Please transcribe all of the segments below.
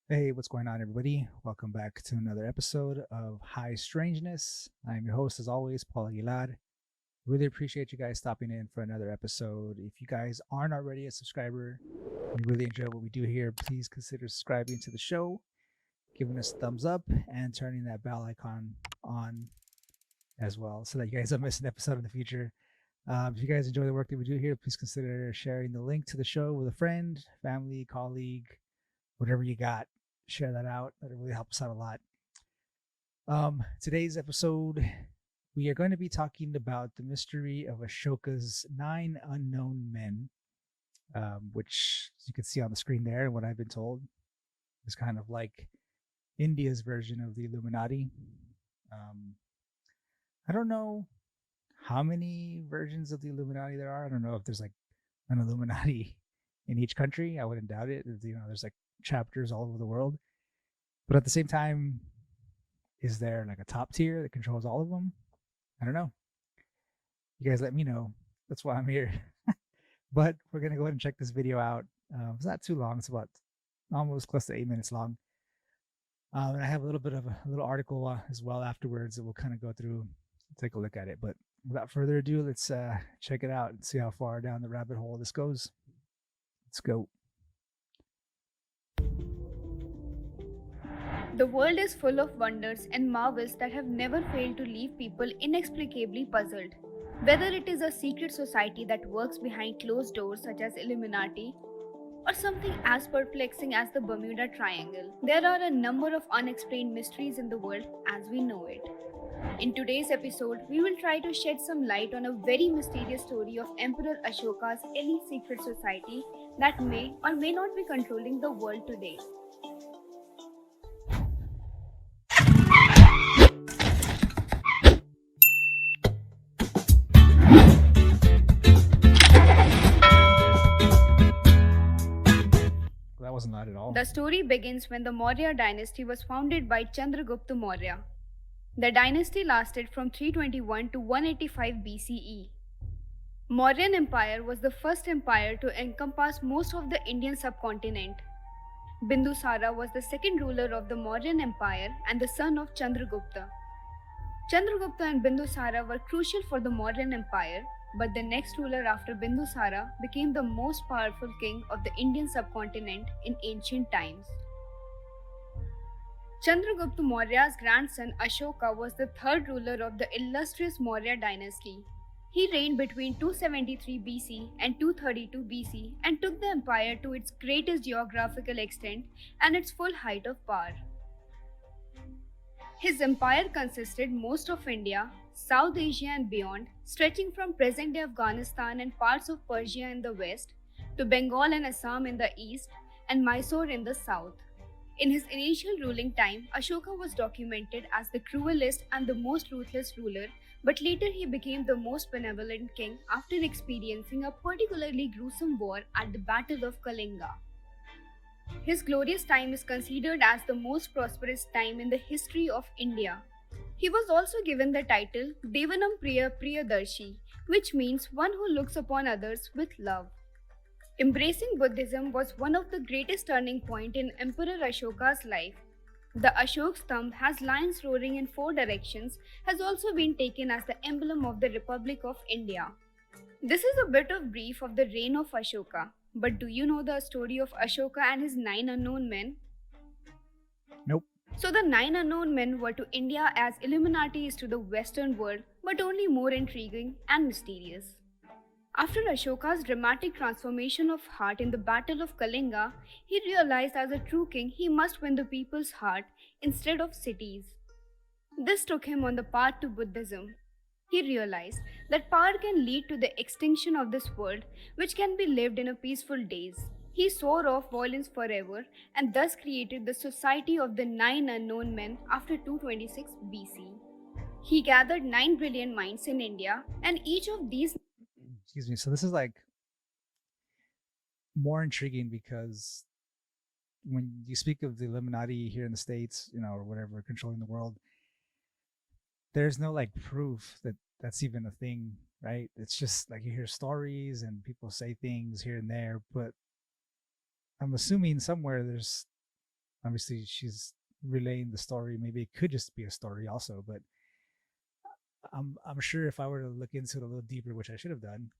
Hey, what's going on, everybody? Welcome back to another episode of High Strangeness. I'm your host, as always, Paul Aguilar. Really appreciate you guys stopping in for another episode. If you guys aren't already a subscriber and you really enjoy what we do here, please consider subscribing to the show, giving us a thumbs up, and turning that bell icon on as well so that you guys don't miss an episode in the future. If you guys enjoy the work that we do here, please consider sharing the link to the show with a friend, family, colleague, whatever you got. Share that out. That really helps out a lot. Today's episode, we are going to be talking about the mystery of Ashoka's 9 unknown men, which as you can see on the screen there, and what I've been told is kind of like India's version of the Illuminati. Um, I don't know how many versions of the Illuminati there are. I don't know if there's like an Illuminati in each country. I wouldn't doubt it. There's like chapters all over the world. But at the same time, is there like a top tier that controls all of them? I don't know. You guys let me know. That's why I'm here. But we're going to go ahead and check this video out. It's not too long. It's about almost close to 8 minutes long. And I have a little bit of a little article as well afterwards that we'll kind of go through, take a look at it. But without further ado, let's check it out and see how far down the rabbit hole this goes. Let's go. The world is full of wonders and marvels that have never failed to leave people inexplicably puzzled. Whether it is a secret society that works behind closed doors such as Illuminati, or something as perplexing as the Bermuda Triangle, there are a number of unexplained mysteries in the world as we know it. In today's episode, we will try to shed some light on a very mysterious story of Emperor Ashoka's elite secret society that may or may not be controlling the world today. That wasn't loud at all. The story begins when the Maurya dynasty was founded by Chandragupta Maurya. The dynasty lasted from 321 to 185 BCE. Mauryan Empire was the first empire to encompass most of the Indian subcontinent. Bindusara was the second ruler of the Mauryan Empire and the son of Chandragupta. Chandragupta and Bindusara were crucial for the Mauryan Empire, but the next ruler after Bindusara became the most powerful king of the Indian subcontinent in ancient times. Chandragupta Maurya's grandson Ashoka was the third ruler of the illustrious Maurya dynasty. He reigned between 273 BC and 232 BC and took the empire to its greatest geographical extent and its full height of power. His empire consisted most of India, South Asia and beyond, stretching from present-day Afghanistan and parts of Persia in the west, to Bengal and Assam in the east, and Mysore in the south. In his initial ruling time, Ashoka was documented as the cruelest and the most ruthless ruler, but later he became the most benevolent king after experiencing a particularly gruesome war at the Battle of Kalinga. His glorious time is considered as the most prosperous time in the history of India. He was also given the title Devanam Priya Priyadarshi, which means one who looks upon others with love. Embracing Buddhism was one of the greatest turning points in Emperor Ashoka's life. The Ashok's thumb has lions roaring in 4 directions has also been taken as the emblem of the Republic of India. This is a bit of brief of the reign of Ashoka. But do you know the story of Ashoka and his 9 unknown men? Nope. So the 9 unknown men were to India as Illuminati is to the Western world, but only more intriguing and mysterious. After Ashoka's dramatic transformation of heart in the Battle of Kalinga, he realized as a true king he must win the people's heart instead of cities. This took him on the path to Buddhism. He realized that power can lead to the extinction of this world, which can be lived in a peaceful days. He swore off violence forever and thus created the Society of the 9 Unknown Men after 226 BC. He gathered 9 brilliant minds in India, and each of these Excuse me. So this is like more intriguing because when you speak of the Illuminati here in the States, or whatever, controlling the world, there's no like proof that that's even a thing, right? It's just like you hear stories and people say things here and there, but I'm assuming somewhere there's Obviously, she's relaying the story. Maybe it could just be a story also, but I'm sure if I were to look into it a little deeper, which I should have done,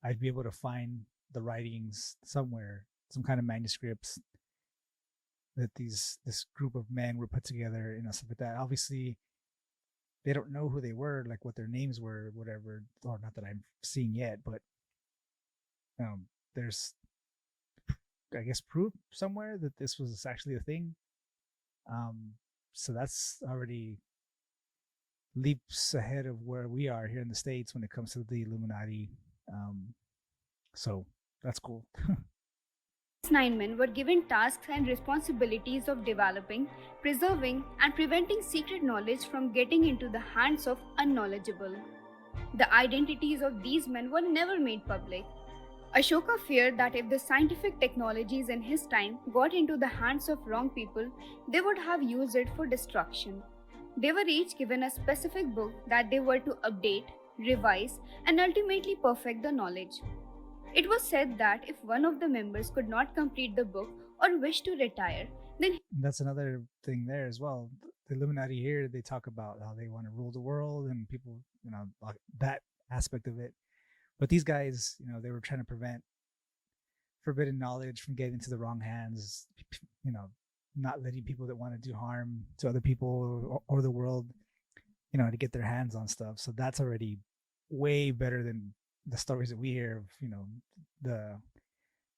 I'd be able to find the writings somewhere, some kind of manuscripts that this group of men were put together, stuff like that. Obviously, they don't know who they were, like what their names were, whatever, or not that I'm seeing yet, but there's, I guess, proof somewhere that this was actually a thing. So that's already leaps ahead of where we are here in the States when it comes to the Illuminati. So that's cool. These 9 men were given tasks and responsibilities of developing, preserving, and preventing secret knowledge from getting into the hands of unknowledgeable. The identities of these men were never made public. Ashoka feared that if the scientific technologies in his time got into the hands of wrong people, they would have used it for destruction. They were each given a specific book that they were to update, revise, and ultimately perfect the knowledge. It was said that if one of the members could not complete the book or wish to retire, then That's another thing there as well. The Illuminati here, they talk about how they want to rule the world and people, that aspect of it. But these guys, they were trying to prevent forbidden knowledge from getting into the wrong hands, not letting people that want to do harm to other people or the world, to get their hands on stuff. So that's already way better than the stories that we hear of, the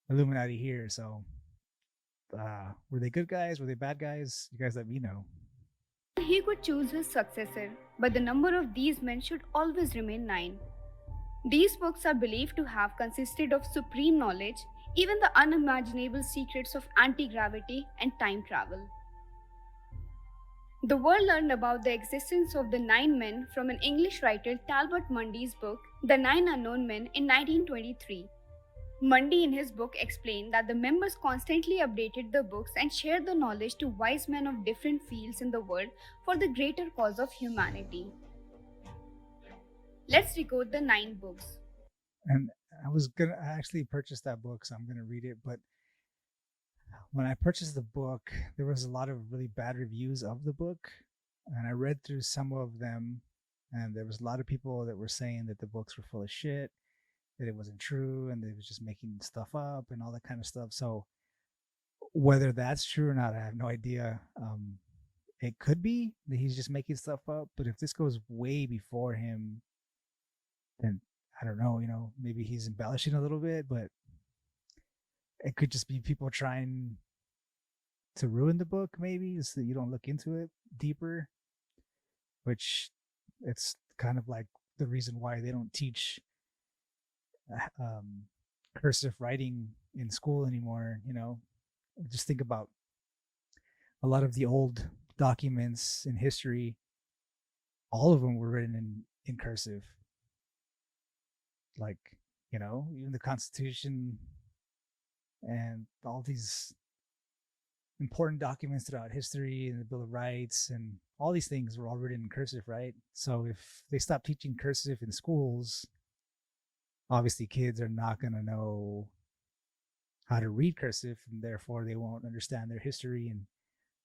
Illuminati here. So were they good guys? Were they bad guys? You guys let me know. he could choose his successor, but the number of these men should always remain 9. These books are believed to have consisted of supreme knowledge, even the unimaginable secrets of anti-gravity and time travel. The world learned about the existence of the 9 men from an English writer Talbot Mundy's book, The 9 Unknown Men, in 1923. Mundy in his book explained that the members constantly updated the books and shared the knowledge to wise men of different fields in the world for the greater cause of humanity. Let's decode the 9 books. And I actually purchase that book, so I'm gonna read it. But when I purchased the book, there was a lot of really bad reviews of the book, and I read through some of them, and there was a lot of people that were saying that the books were full of shit, that it wasn't true, and they was just making stuff up and all that kind of stuff. So whether that's true or not, I have no idea. It could be that he's just making stuff up, but if this goes way before him, then I don't know, maybe he's embellishing a little bit, but it could just be people trying to ruin the book, maybe, so that you don't look into it deeper, which it's kind of like the reason why they don't teach cursive writing in school anymore. Just think about a lot of the old documents in history, all of them were written in cursive. Like, even the Constitution and all these important documents throughout history and the Bill of Rights and all these things were all written in cursive, right? So if they stop teaching cursive in schools, obviously kids are not going to know how to read cursive, and therefore they won't understand their history and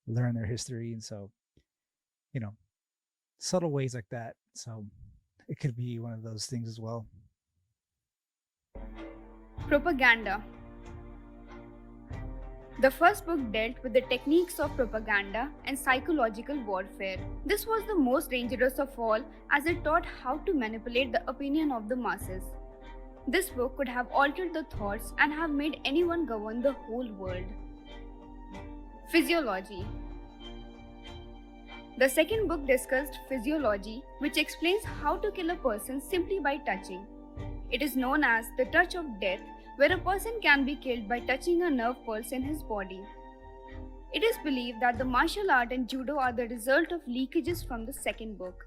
learn their history. And so, subtle ways like that. So it could be one of those things as well. Propaganda. The first book dealt with the techniques of propaganda and psychological warfare. This was the most dangerous of all, as it taught how to manipulate the opinion of the masses. This book could have altered the thoughts and have made anyone govern the whole world. Physiology. The second book discussed physiology, which explains how to kill a person simply by touching. It is known as the touch of death, where a person can be killed by touching a nerve pulse in his body. It is believed that the martial art and judo are the result of leakages from the second book.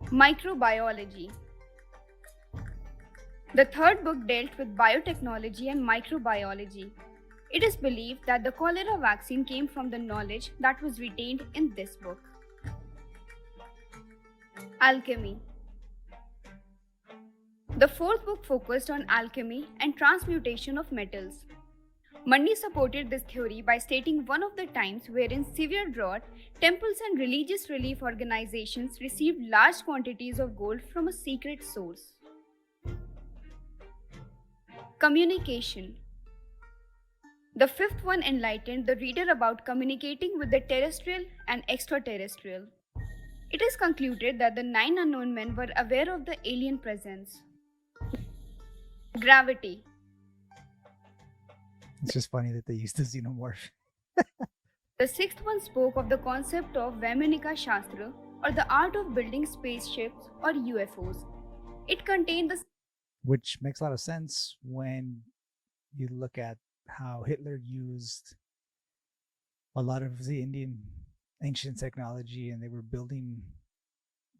Microbiology. The third book dealt with biotechnology and microbiology. It is believed that the cholera vaccine came from the knowledge that was retained in this book. Alchemy. The fourth book focused on alchemy and transmutation of metals. Mandi supported this theory by stating one of the times wherein severe drought, temples and religious relief organizations received large quantities of gold from a secret source. Communication. The fifth one enlightened the reader about communicating with the terrestrial and extraterrestrial. It is concluded that the 9 unknown men were aware of the alien presence. Gravity. It's just funny that they used the xenomorph. The sixth one spoke of the concept of Vaimanika Shastra, or the art of building spaceships or UFOs. It contained the Which makes a lot of sense when you look at how Hitler used a lot of the Indian ancient technology, and they were building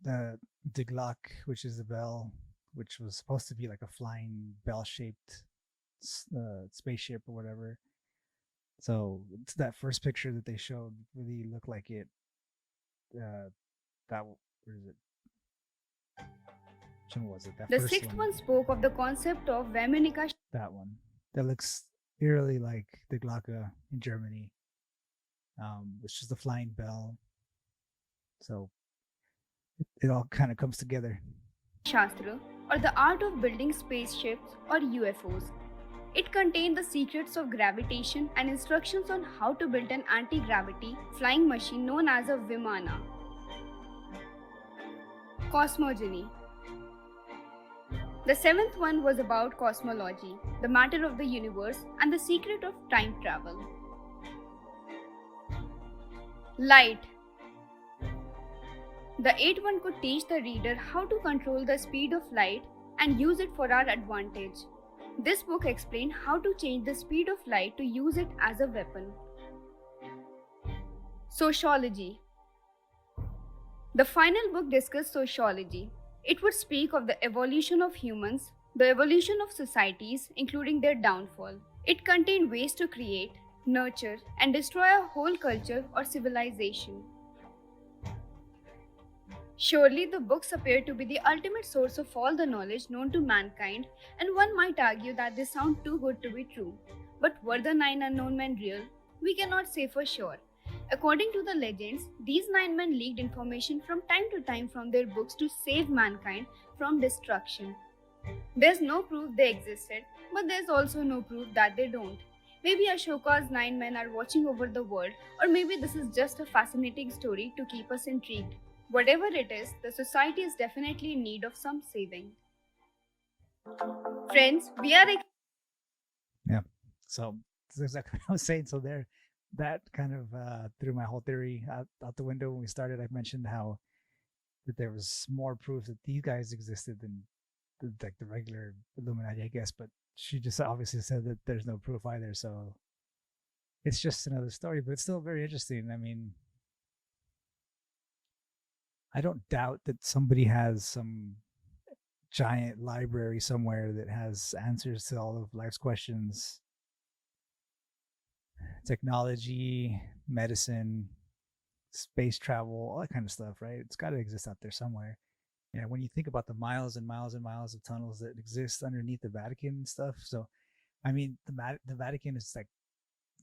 the Glocke, which is the bell, which was supposed to be like a flying bell-shaped spaceship or whatever. So it's that first picture that they showed really looked like it. Where is it? Which one was it? That The first sixth one spoke of the concept of Vaimanika. That one. That looks eerily like the Glocke in Germany, which is the flying bell. So it all kind of comes together. Shastra, or the art of building spaceships or UFOs. It contained the secrets of gravitation and instructions on how to build an anti-gravity flying machine known as a Vimana. Cosmogony. The seventh one was about cosmology, the matter of the universe, and the secret of time travel. Light. The eighth one could teach the reader how to control the speed of light and use it for our advantage. This book explained how to change the speed of light to use it as a weapon. Sociology. The final book discussed sociology. It would speak of the evolution of humans, the evolution of societies, including their downfall. It contained ways to create, nurture, and destroy a whole culture or civilization. Surely the books appear to be the ultimate source of all the knowledge known to mankind, and one might argue that they sound too good to be true. But were the 9 unknown men real? We cannot say for sure. According to the legends, these 9 men leaked information from time to time from their books to save mankind from destruction. There's no proof they existed, but there's also no proof that they don't. Maybe Ashoka's 9 men are watching over the world, or maybe this is just a fascinating story to keep us intrigued. Whatever it is, the society is definitely in need of some saving. Friends, we are... Yeah. So that's exactly what I was saying. So there, that kind of threw my whole theory out the window when we started. I mentioned how that there was more proof that these guys existed than like the regular Illuminati, I guess. But she just obviously said that there's no proof either. So it's just another story, but it's still very interesting. I mean, I don't doubt that somebody has some giant library somewhere that has answers to all of life's questions. Technology, medicine, space travel, all that kind of stuff, right? It's got to exist out there somewhere. Yeah, when you think about the miles and miles and miles of tunnels that exist underneath the Vatican and stuff. So, I mean, the Vatican is like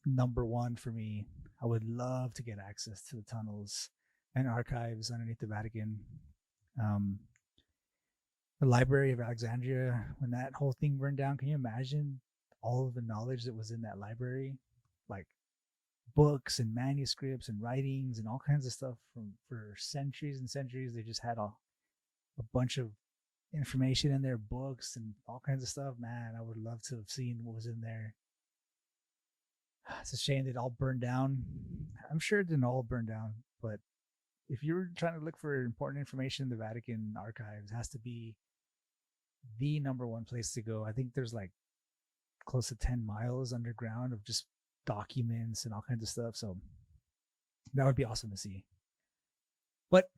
number one for me. I would love to get access to the tunnels and archives underneath the Vatican. The Library of Alexandria, when that whole thing burned down, can you imagine all of the knowledge that was in that library? Like books and manuscripts and writings and all kinds of stuff for centuries and centuries. They just had a bunch of information in their books and all kinds of stuff. Man, I would love to have seen what was in there. It's a shame it all burned down. I'm sure it didn't all burn down, but if you're trying to look for important information, the Vatican archives has to be the number one place to go. I think there's like close to 10 miles underground of just documents and all kinds of stuff. So that would be awesome to see. But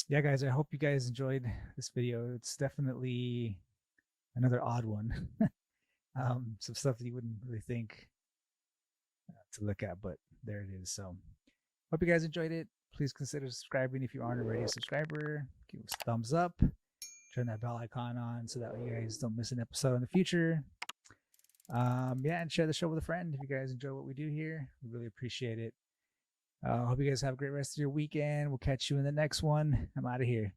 yeah, guys, I hope you guys enjoyed this video. It's definitely another odd one. Some stuff that you wouldn't really think to look at, but there it is. So hope you guys enjoyed it. Please consider subscribing if you aren't already a subscriber. Give us a thumbs up. Turn that bell icon on so that you guys don't miss an episode in the future. Yeah, and share the show with a friend if you guys enjoy what we do here. We really appreciate it. Hope you guys have a great rest of your weekend. We'll catch you in the next one. I'm out of here.